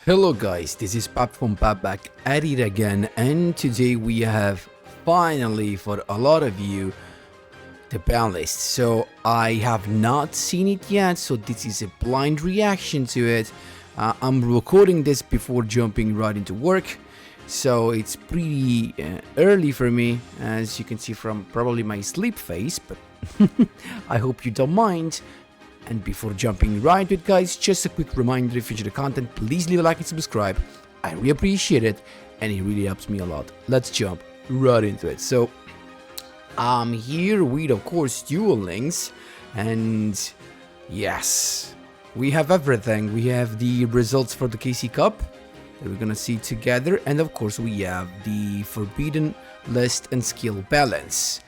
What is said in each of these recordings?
Hello guys, this is Pap from Pap back at it again, and today we have finally for a lot of you the ban list. So I have not seen it yet, so this is a blind reaction to it. I'm recording this before jumping right into work, so it's pretty early for me, as you can see from probably my sleep face, but I hope you don't mind. And before jumping right into it, guys, just a quick reminder: if you enjoy the content, please leave a like and subscribe. I really appreciate it, and it really helps me a lot. Let's jump right into it. So I'm here with, of course, Duel links, and yes, we have everything. We have the results for the KC Cup that we're gonna see together, and of course we have the forbidden list and skill balance.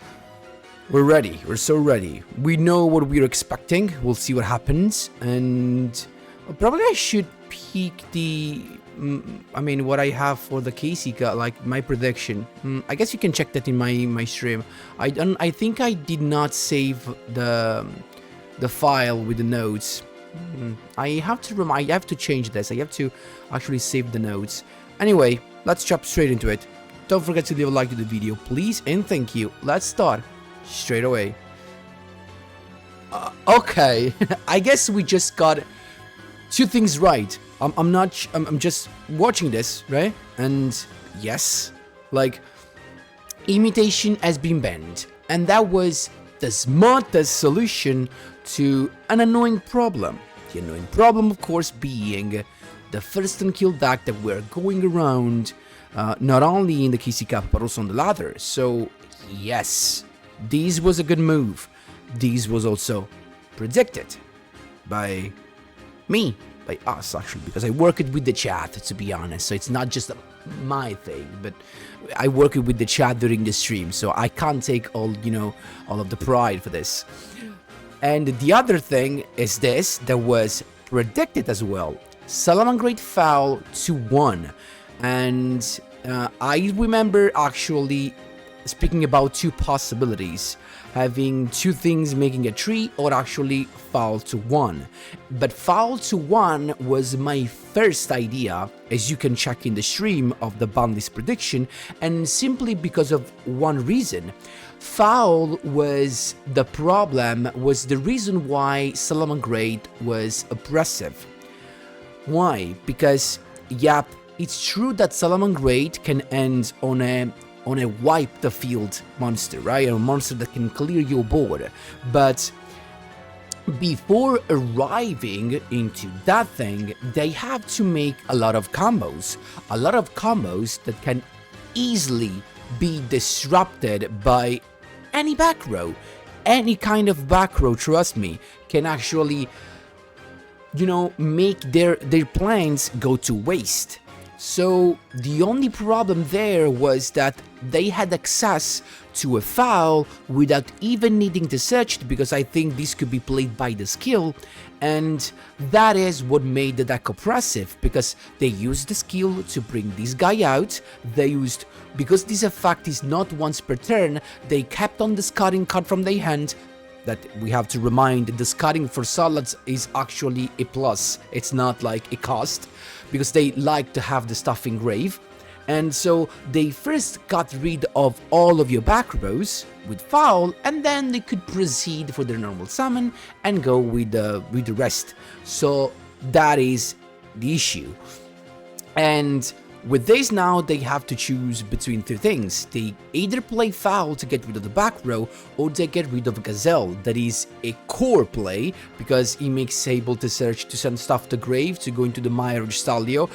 We're ready. We're so ready. We know what we're expecting. We'll see what happens. And probably I should peek the... what I have for the KC Cup, like my prediction. I guess you can check that in my stream. I think I did not save the file with the notes. I have to change this. I have to actually save the notes. Anyway, let's jump straight into it. Don't forget to leave a like to the video, please, and thank you. Let's start straight away. Okay, I guess we just got two things right. I'm just watching this, right? And yes, like, imitation has been banned, and that was the smartest solution to an annoying problem. The annoying problem, of course, being the first unkill deck that we're going around, not only in the KC Cup but also on the ladder. So yes, this was a good move. This was also predicted by me, by us actually, because I worked with the chat, to be honest. So it's not just my thing, but I worked with the chat during the stream, so I can't take all of the pride for this. And the other thing is this, that was predicted as well: Salamangreat foul to 1. And I remember actually speaking about two possibilities, having two things making a 3 or actually foul to 1. But foul to 1 was my first idea, as you can check in the stream of the BANLIST prediction, and simply because of one reason. Foul was the problem, was the reason why Salamangreat was oppressive. Why? Because, yep, it's true that Salamangreat can end on a wipe the field monster, right? A monster that can clear your board. But before arriving into that thing, they have to make a lot of combos. A lot of combos that can easily be disrupted by any back row. Any kind of back row, trust me, can actually, make their plans go to waste. So the only problem there was that they had access to a foul without even needing to search it, because I think this could be played by the skill, and that is what made the deck oppressive, because they used the skill to bring this guy out. They used, because this effect is not once per turn, they kept on discarding card from their hand. That we have to remind, discarding for salads is actually a plus, it's not like a cost, because they like to have the stuff in grave. And so they first got rid of all of your back rows with foul, and then they could proceed for their normal summon and go with the rest. So that is the issue. And with this now, they have to choose between two things. They either play foul to get rid of the back row, or they get rid of Gazelle. That is a core play, because he makes able to search to send stuff to grave, to go into the Mirage Stalio.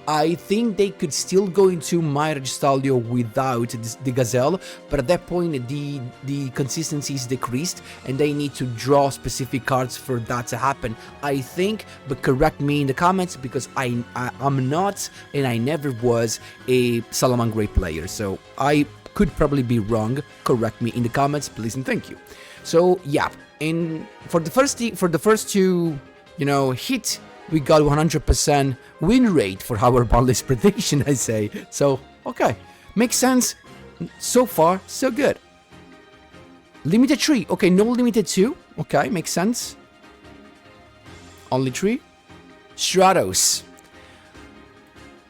I think they could still go into Mirage Stalio without the Gazelle, but at that point the consistency is decreased, and they need to draw specific cards for that to happen, I think. But correct me in the comments, because I'm not, and I never was, a Salamangreat player, so I could probably be wrong. Correct me in the comments, please, and thank you. So yeah, for the first two, hit, we got 100% win rate for our BANLIST prediction, I say. So, okay, makes sense. So far, so good. Limited 3, okay, no limited 2. Okay, makes sense. Only 3. Stratos.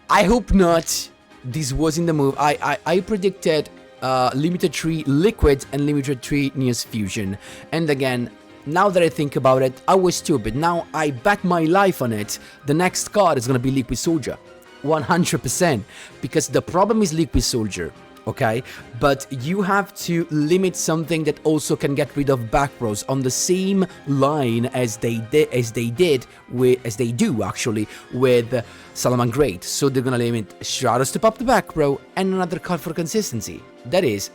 I hope not. This wasn't the move. I predicted limited 3 liquid and limited 3 Neos Fusion. And again, now that I think about it, I was stupid. Now I bet my life on it. The next card is gonna be Liquid Soldier. 100%. Because the problem is Liquid Soldier. Okay, but you have to limit something that also can get rid of back rows on the same line as they do actually with Salamangreat. So they're gonna limit Stratos to pop the back row and another card for consistency. That is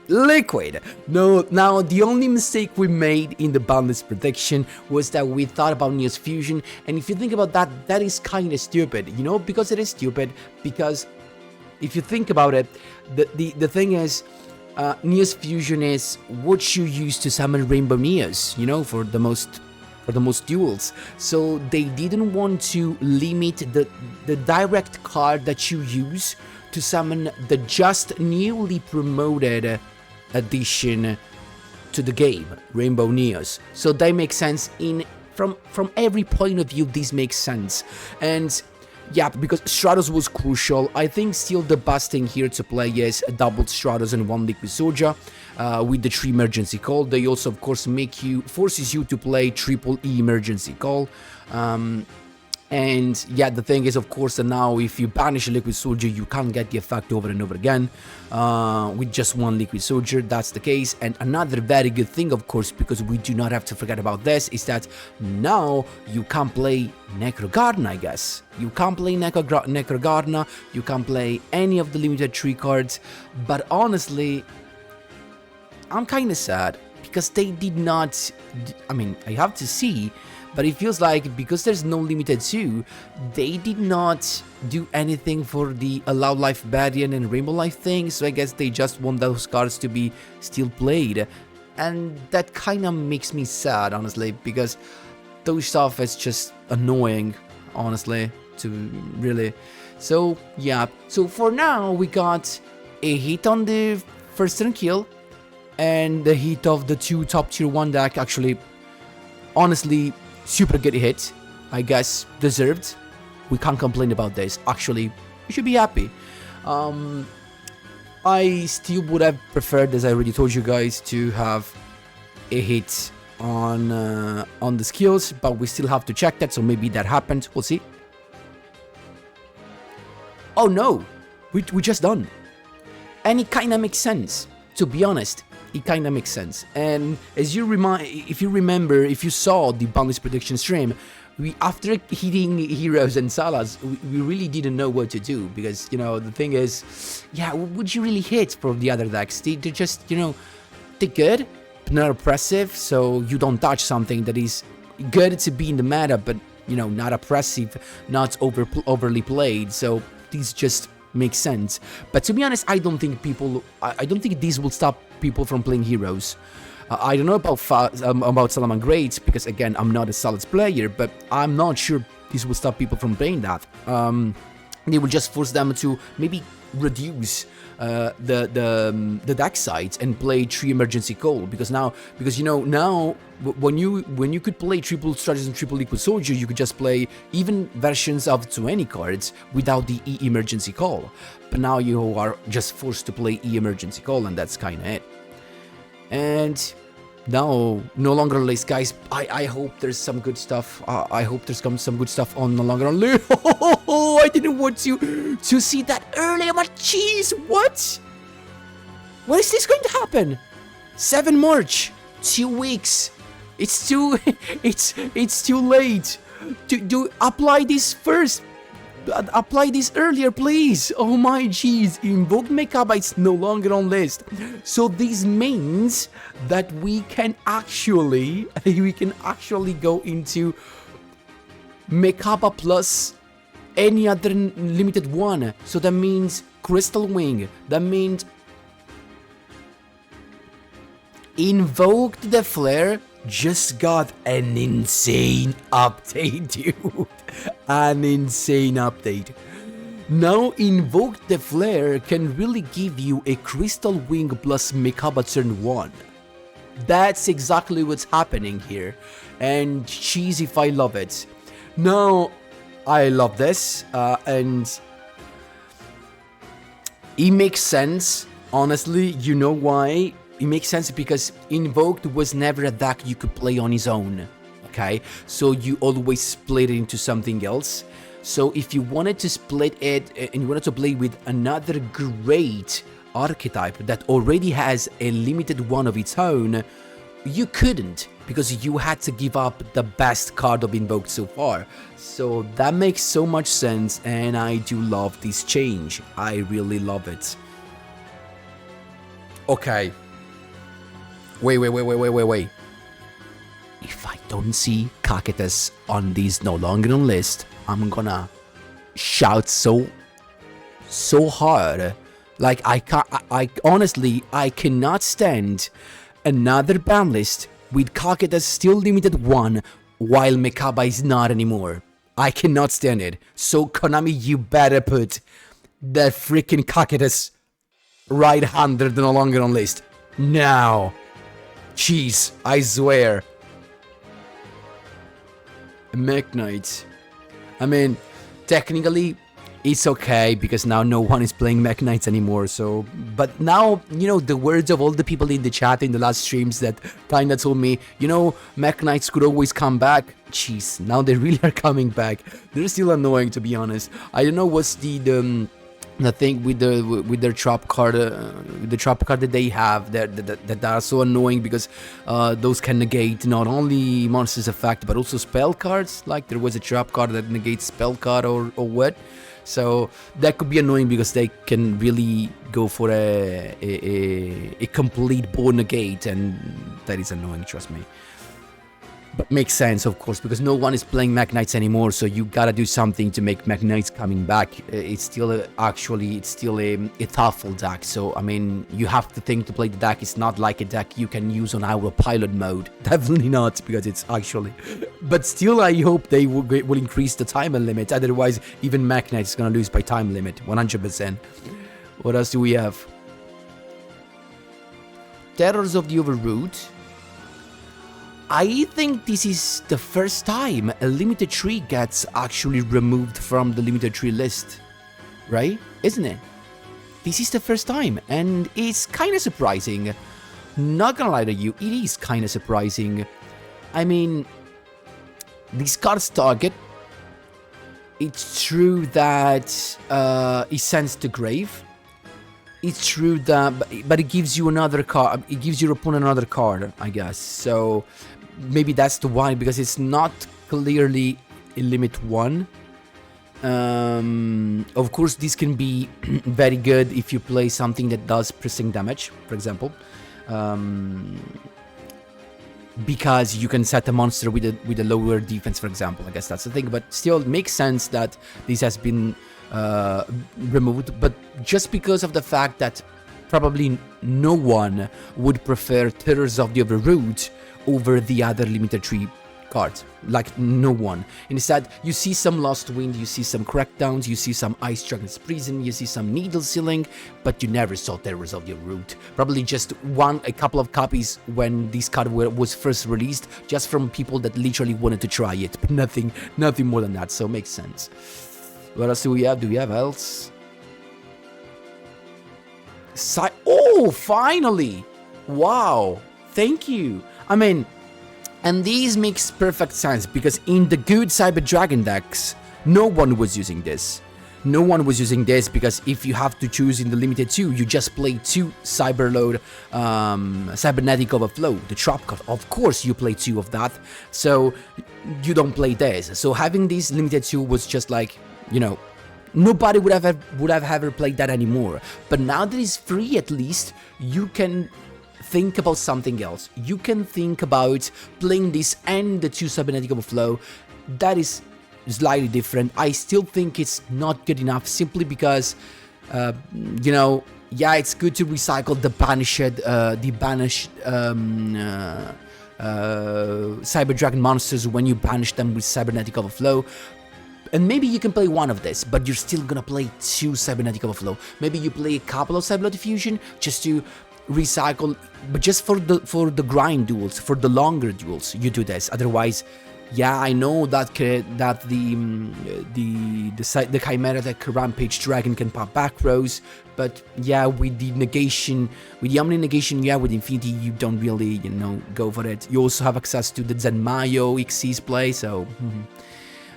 Liquid. No, now the only mistake we made in the BANLIST prediction was that we thought about Neos Fusion, and if you think about that, that is kind of stupid, you know, because it is stupid, because if you think about it, the thing is, Neos Fusion is what you use to summon Rainbow Neos, you know, for the most duels. So they didn't want to limit the direct card that you use to summon the just newly promoted addition to the game, Rainbow Neos. So that makes sense from every point of view. This makes sense. And yeah, because Stratos was crucial. I think still the best thing here to play is a double Stratos and 1 Liquid Soldier with the 3 emergency call. They also, of course, forces you to play triple E emergency call. And yeah, the thing is, of course, that now if you banish a Liquid Soldier, you can't get the effect over and over again with just 1 Liquid Soldier. That's the case. And another very good thing, of course, because we do not have to forget about this, is that now you can play Necrogardener, I guess. You can play Necrogardener, you can play any of the limited 3 cards, but honestly, I'm kind of sad because they did not, I mean, I have to see, but it feels like because there's no limited 2, they did not do anything for the Allow Life Barrier and Rainbow Life thing, so I guess they just want those cards to be still played. And that kind of makes me sad, honestly, because those stuff is just annoying, honestly, to really. So, yeah. So for now, we got a hit on the first turn kill, and the hit of the 2 top tier 1 deck, actually, honestly, super good hit, I guess, deserved. We can't complain about this. Actually, we should be happy. I still would have preferred, as I already told you guys, to have a hit on the skills, but we still have to check that, so maybe that happened. We'll see. Oh no, we just done. And it kind of makes sense, to be honest. It kind of makes sense. And as you if you saw the BANLIST prediction stream, after hitting Heroes and Salas, we really didn't know what to do, because, you know, the thing is, yeah, would you really hit from the other decks? They're just, you know, they're good, but not oppressive, so you don't touch something that is good to be in the meta, but, you know, not oppressive, not overly played, so these just make sense. But to be honest, I don't think this will stop people from playing Heroes. I don't know about Salamangreat, because again, I'm not a Salads player, but I'm not sure this will stop people from playing that. They will just force them to maybe reduce the deck size and play 3 emergency call, because you know, now when you could play triple strategies and triple liquid soldier, you could just play even versions of 20 cards without the E emergency call. But now you are just forced to play E emergency call, and that's kind of it. And no longer list, guys. I hope there's some good stuff. I hope there's some good stuff on No Longer on List. Oh, I didn't want to see that earlier, but jeez, what? What is this going to happen? 7 March, 2 weeks. It's too late. Do apply this first. Apply this earlier, please. Oh my jeez. Invoked Mekaba is no longer on list. So this means that we can actually go into Mekaba plus any other limited one. So that means Crystal Wing. That means Invoked the Flare just got an insane update, dude. An insane update. Now Invoked the Flare can really give you a Crystal Wing plus Mekaba turn 1. That's exactly what's happening here. And jeez, if I love it. Now, I love this, and it makes sense. Honestly, you know why? It makes sense because Invoked was never a deck you could play on its own. Okay, so you always split it into something else. So if you wanted to split it and you wanted to play with another great archetype that already has a limited one of its own, you couldn't, because you had to give up the best card of Invoked so far. So that makes so much sense, and I do love this change. I really love it. Okay. Wait. If I don't see Cactus on this no longer on list, I'm gonna shout so hard. Like, I honestly, I cannot stand another ban list with Cactus still limited 1 while Mekaba is not anymore. I cannot stand it. So Konami, you better put the freaking Cactus right-handed no longer on list. Now. Jeez, I swear. Mech Knight. I mean, technically, it's okay because now no one is playing Mech Knights anymore. So, but now, you know, the words of all the people in the chat in the last streams that kinda told me, you know, Mech Knights could always come back. Jeez, now they really are coming back. They're still annoying, to be honest. I don't know what's the thing with their trap card, the trap card that they have that are so annoying because those can negate not only monsters effect but also spell cards. Like there was a trap card that negates spell card or what. So that could be annoying because they can really go for a complete board negate, and that is annoying, trust me. But makes sense, of course, because no one is playing Mech Knights anymore, so you gotta do something to make Mech Knights coming back. It's still a thoughtful deck, so I mean, you have to think to play the deck. It's not like a deck you can use on autopilot mode. Definitely not, because it's actually... But still, I hope they will increase the time limit, otherwise even Mech Knights is gonna lose by time limit, 100%. What else do we have? Terrors of the Overroot. I think this is the first time a limited tree gets actually removed from the limited tree list, right? Isn't it? This is the first time, and it's kind of surprising. Not gonna lie to you, it is kind of surprising. I mean, this card's target, it's true that it sends the grave. It's true that, but it gives you another card. It gives your opponent another card, I guess. So maybe that's the why, because it's not clearly a limit 1. Of course, this can be very good if you play something that does piercing damage, for example, because you can set a monster with a lower defense, for example. I guess that's the thing. But still, it makes sense that this has been removed, but just because of the fact that probably no one would prefer Terrors of the Overroot over the other limited tree cards. Like, no one. Instead, you see some Lost Wind, you see some Crackdowns, you see some Ice Dragon's Prison, you see some Needle Sealing, but you never saw Terrors of the Overroot. Probably just a couple of copies when this card was first released, just from people that literally wanted to try it, but nothing more than that, so it makes sense. What else do we have? Do we have else? Oh, finally! Wow! Thank you! I mean, and these makes perfect sense, because in the good Cyber Dragon decks, no one was using this. No one was using this, because if you have to choose in the limited 2, you just play 2 Cyberload, Cybernetic Overflow, the trap card. Of course you play 2 of that, so you don't play this. So having this limited 2 was just like, you know, nobody would have ever played that anymore. But now that it's free, at least, you can think about something else. You can think about playing this and the 2 Cybernetic Overflow. That is slightly different. I still think it's not good enough, simply because, you know, yeah, it's good to recycle the banished Cyber Dragon monsters when you banish them with Cybernetic Overflow. And maybe you can play one of this, but you're still gonna play 2 Cybernetic Overflow. Maybe you play a couple of Cyberload Fusion just to recycle, but just for the grind duels, for the longer duels, you do this. Otherwise, Yeah, I know that the Chimeratic Rampage Dragon can pop back rows, but yeah, with the negation, with the Omni negation, yeah, with Infinity, you don't really, go for it. You also have access to the Zenmayo Xyz play, so.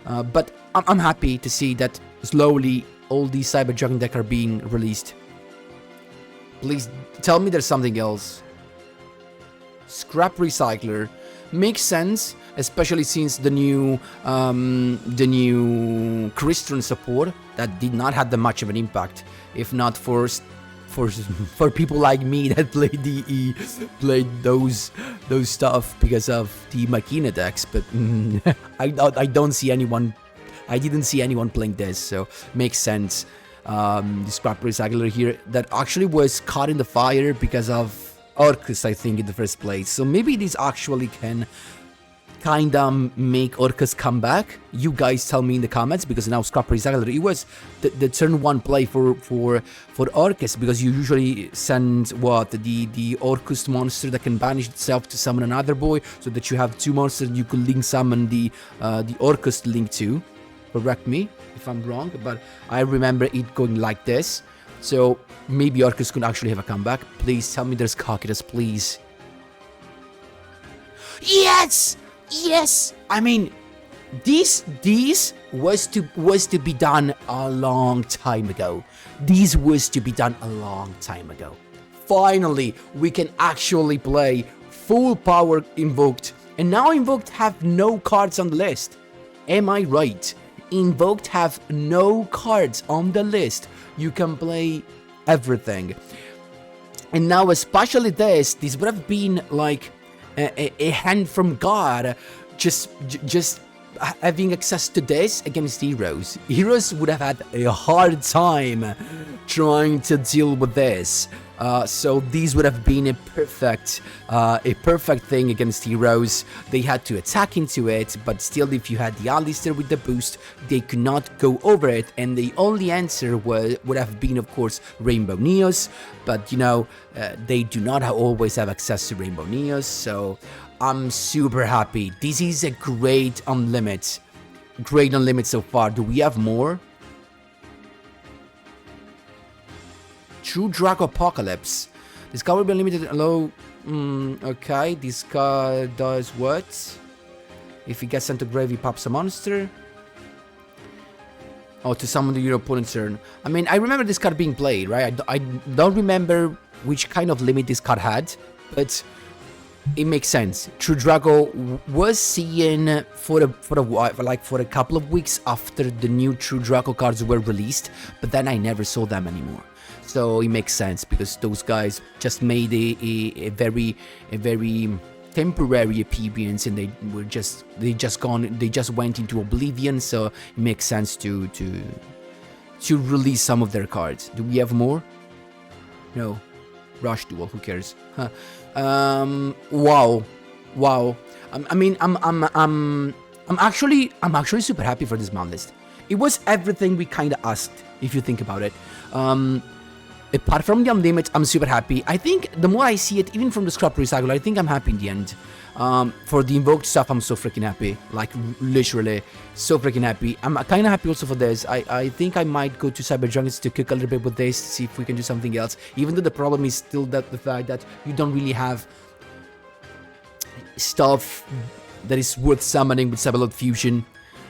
But I'm happy to see that slowly all these Cyber Dragon deck are being released. Please tell me there's something else. Scrap Recycler makes sense, especially since the new Crystron support that did not have that much of an impact, if not for people like me that played those stuff because of the Machina decks. But I didn't see anyone playing this, so makes sense. The Scrap Recycler here that actually was caught in the fire because of Orcus, I think, in the first place. So maybe this actually can kinda make Orcus come back. You guys tell me in the comments, because now Scrap Recycler, it was the turn 1 play for Orcus, because you usually send the Orcus monster that can banish itself to summon another boy, so that you have 2 monsters you could link summon the Orcus link to. Correct me if I'm wrong, but I remember it going like this. So maybe Orcus could actually have a comeback. Please tell me there's Cocytus, please. Yes! Yes! I mean, this was to be done a long time ago. This was to be done a long time ago. Finally, we can actually play full power Invoked. And now Invoked have no cards on the list. Am I right? Invoked have no cards on the list. You can play everything. And now, especially this would have been like a hand from God, just having access to this against heroes. Heroes would have had a hard time trying to deal with this. So these would have been a perfect thing against heroes. They had to attack into it, but still, if you had the Alistair with the boost, they could not go over it, and the only answer would have been, of course, Rainbow Neos, but they do not always have access to Rainbow Neos, so I'm super happy. This is a great unlimit. Great unlimit so far. Do we have more? True Draco Apocalypse. This card will be unlimited low. Okay, this card does what? If he gets sent to grave, he pops a monster. Oh, to summon your opponent's turn. I mean, I remember this card being played, right? I don't remember which kind of limit this card had, but it makes sense. True Draco was seen for a while, for a couple of weeks after the new True Draco cards were released, but then I never saw them anymore. So it makes sense, because those guys just made a very temporary appearance, and they just went into oblivion. So it makes sense to release some of their cards. Do we have more? No. Rush Duel, who cares? Huh. Wow. I'm actually super happy for this ban list. It was everything we kind of asked, if you think about it. Apart from the unlimit, I'm super happy. I think the more I see it, even from the Scrap Recycle, I think I'm happy in the end. For the Invoked stuff, I'm so freaking happy. Like, literally, so freaking happy. I'm kind of happy also for this. I think I might go to Cyber Dragons to cook a little bit with this, to see if we can do something else. Even though the problem is still the fact that you don't really have stuff that is worth summoning with Cyberlord Fusion.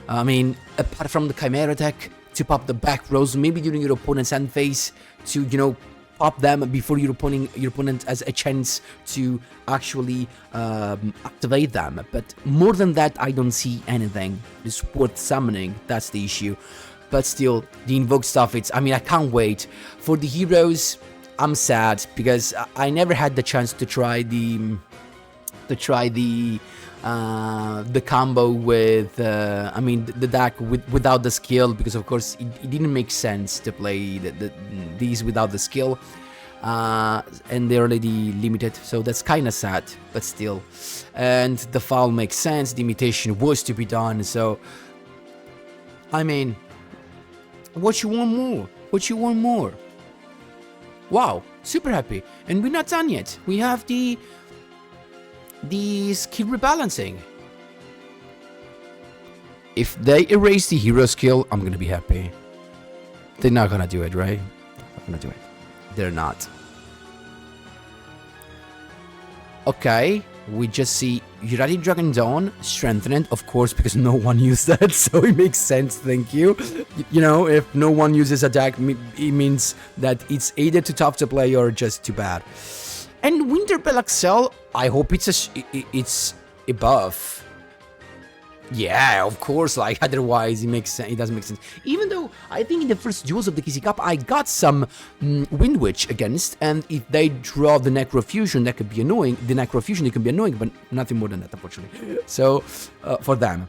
I mean, apart from the Chimera deck, to pop the back rows, maybe during your opponent's end phase, to, pop them before your opponent has a chance to actually activate them. But more than that, I don't see anything that's worth summoning. That's the issue. But still, the Invoked stuff, I can't wait. For the heroes, I'm sad, because I never had the chance to try the combo with, the deck without the skill, because of course it didn't make sense to play these without the skill, and they're already limited, so that's kind of sad, but still. And the foul makes sense, the imitation was to be done, so, what you want more? What you want more? Wow, super happy. And we're not done yet. We have the skill rebalancing. If they erase the hero skill, I'm gonna be happy. They're not gonna do it, right? They're not gonna do it. They're not. Okay, we just see Hieratic Dragon Dawn strengthened, of course, because no one used that, so it makes sense, thank you. You know, if no one uses attack, it means that it's either too tough to play or just too bad. And Winterbell XL, I hope it's a buff. Yeah, of course, like, otherwise it makes sense, it doesn't make sense. Even though, I think in the first duels of the KC Cup, I got some Windwitch against, and if they draw the Necrofusion, that could be annoying. The Necrofusion, it can be annoying, but nothing more than that, unfortunately. So, for them.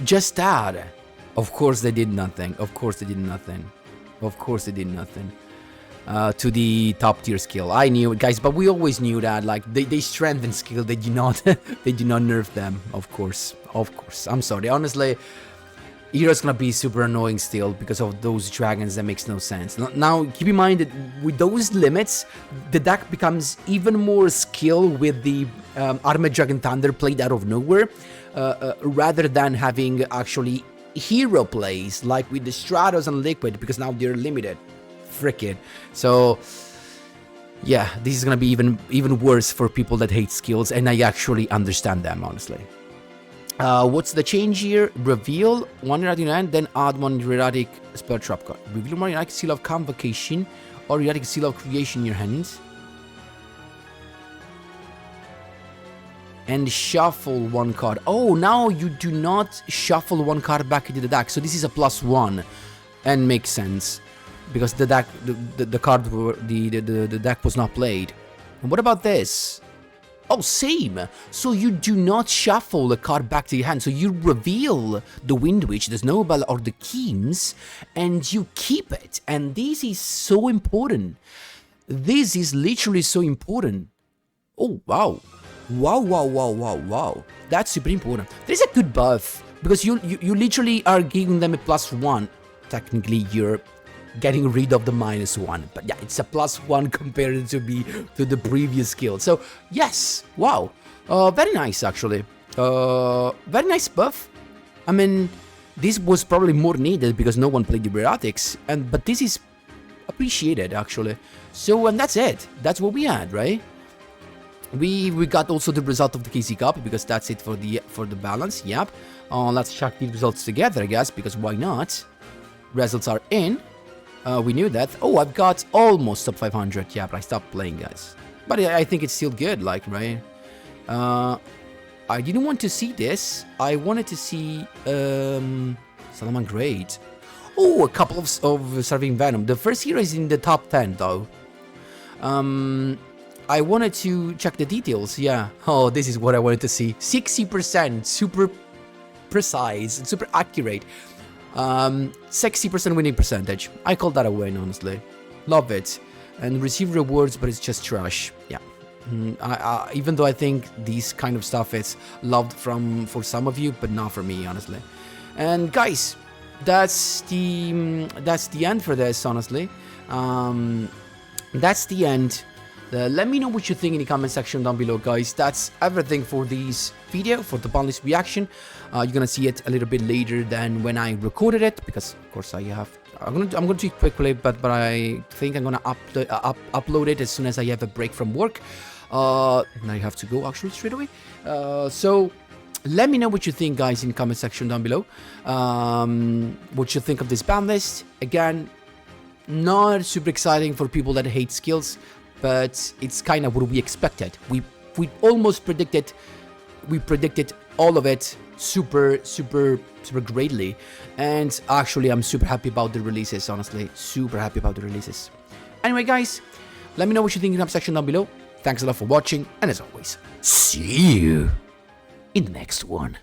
Just that. Of course they did nothing. Of course they did nothing. Of course they did nothing. To the top tier skill. I knew it, guys, but we always knew that, like, they strengthen skill, they do not they do not nerf them, of course. I'm sorry, honestly, Hero's gonna be super annoying still because of those dragons. That makes no sense. Now, keep in mind that with those limits, the deck becomes even more skill with the Armored Dragon Thunder played out of nowhere, rather than having actually hero plays, like with the Stratos and Liquid, because now they're limited. Frickin'. So yeah, this is gonna be even worse for people that hate skills, and I actually understand them, honestly. What's the change here? Reveal one Hieratic in your hand, then add one Hieratic spell trap card. Reveal one Hieratic Seal of Convocation or Hieratic Seal of Creation in your hand, and shuffle one card. Oh, now you do not shuffle one card back into the deck, so this is a +1, and makes sense. Because the deck, the card, the deck was not played. And what about this? Oh, same. So you do not shuffle the card back to your hand. So you reveal the Windwitch, the Snowball, or the Keems, and you keep it. And this is so important. This is literally so important. Oh, wow. Wow. That's super important. There's a good buff, because you literally are giving them a +1. Technically, you're getting rid of the -1, but yeah, it's a +1 compared to the previous skill. So yes, wow, very nice actually, very nice buff. I mean, this was probably more needed because no one played the Hieratics, but this is appreciated actually. So, and that's it. That's what we had, right? We got also the result of the KC Cup, because that's it for the balance. Yep. Let's check the results together, I guess, because why not? Results are in. We knew that. Oh, I've got almost top 500. Yeah, but I stopped playing, guys. But I think it's still good, like, right? I didn't want to see this. I wanted to see Salaman Great. Oh, a couple of Serving Venom. The first hero is in the top 10, though. I wanted to check the details, yeah. Oh, this is what I wanted to see. 60%, super precise, super accurate. 60% winning percentage. I call that a win, honestly. Love it. And receive rewards, but it's just trash. Yeah. Even though I think this kind of stuff is loved for some of you, but not for me, honestly. And guys, that's the end for this, honestly. That's the end. Let me know what you think in the comment section down below, guys. That's everything for this video, for the BANLIST reaction. You're gonna see it a little bit later than when I recorded it, because of course I'm gonna do it quickly, but I think I'm gonna upload it as soon as I have a break from work. Now I have to go actually straight away. So let me know what you think, guys, in the comment section down below. What you think of this BANLIST. Again, not super exciting for people that hate skills, but it's kind of what we expected. We almost predicted. We predicted all of it super greatly, and actually I'm super happy about the releases. Honestly, super happy about the releases. Anyway, guys, let me know what you think in the comment section down below. Thanks a lot for watching, and as always, see you in the next one.